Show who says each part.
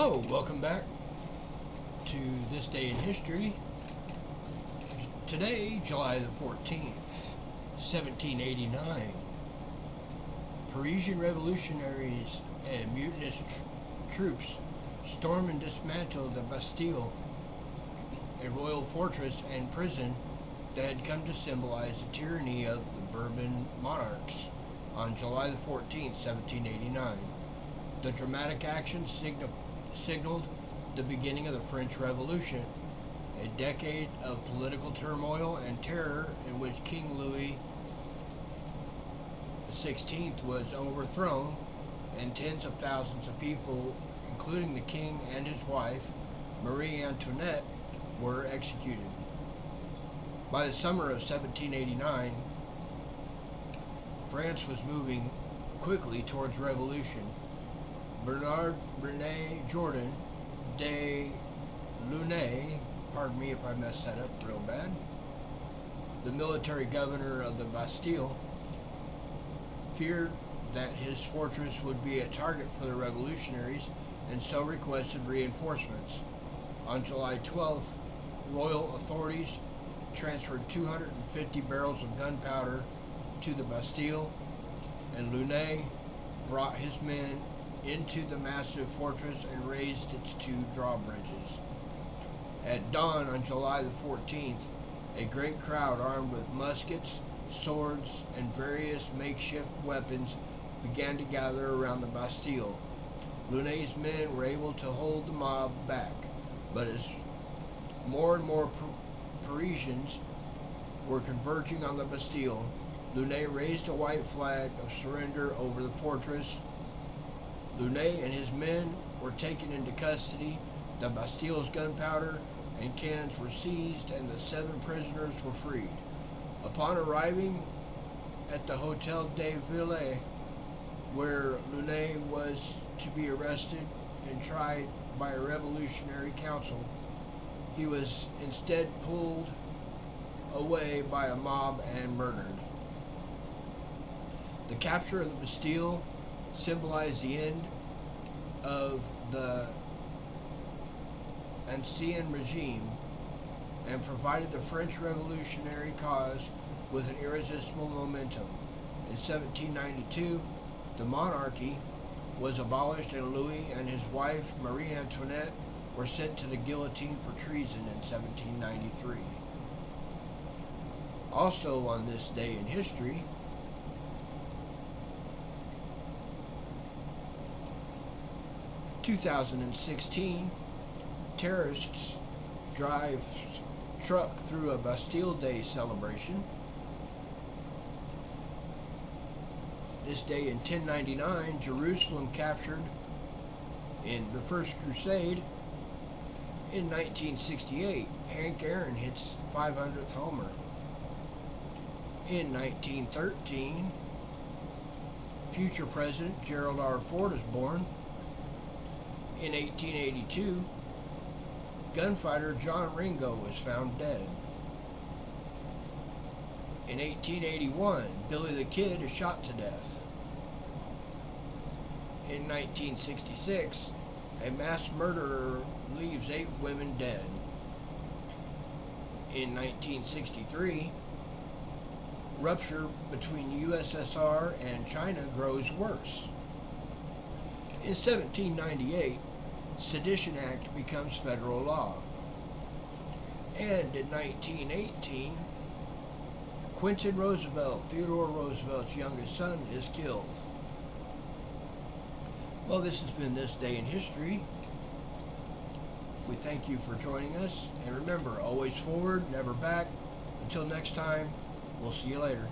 Speaker 1: Hello, welcome back to This Day in History. Today, July the 14th, 1789, Parisian revolutionaries and mutinous troops stormed and dismantled the Bastille, a royal fortress and prison that had come to symbolize the tyranny of the Bourbon monarchs. On July the 14th, 1789, the dramatic action signaled the beginning of the French Revolution, a decade of political turmoil and terror in which King Louis XVI was overthrown and tens of thousands of people, including the king and his wife, Marie Antoinette, were executed. By the summer of 1789, France was moving quickly towards revolution. Bernard René Jourdan de Launay, pardon me if I messed that up real bad, the military governor of the Bastille, feared that his fortress would be a target for the revolutionaries and so requested reinforcements. On July 12th, royal authorities transferred 250 barrels of gunpowder to the Bastille, and Launay brought his men into the massive fortress and raised its two drawbridges. At dawn on July the 14th, a great crowd armed with muskets, swords, and various makeshift weapons began to gather around the Bastille. Launay's men were able to hold the mob back, but as more and more Parisians were converging on the Bastille, Launay raised a white flag of surrender over the fortress. Launay and his men were taken into custody. The Bastille's gunpowder and cannons were seized, and the 7 prisoners were freed. Upon arriving at the Hotel de Ville, where Launay was to be arrested and tried by a revolutionary council, he was instead pulled away by a mob and murdered. The capture of the Bastille symbolized the end of the Ancien regime and provided the French revolutionary cause with an irresistible momentum. In 1792, the monarchy was abolished, and Louis and his wife, Marie Antoinette, were sent to the guillotine for treason in 1793. Also on this day in history, 2016, terrorists drive truck through a Bastille Day celebration. This day in 1099, Jerusalem captured in the First Crusade. In 1968, Hank Aaron hits 500th homer. In 1913, future President Gerald R. Ford is born. In 1882, gunfighter John Ringo was found dead. In 1881, Billy the Kid is shot to death. In 1966, a mass murderer leaves 8 women dead. In 1963, rupture between the USSR and China grows worse. In 1798, Sedition Act becomes federal law. And in 1918, Quentin Roosevelt, Theodore Roosevelt's youngest son, is killed. Well, this has been This Day in History. We thank you for joining us. And remember, always forward, never back. Until next time, we'll see you later.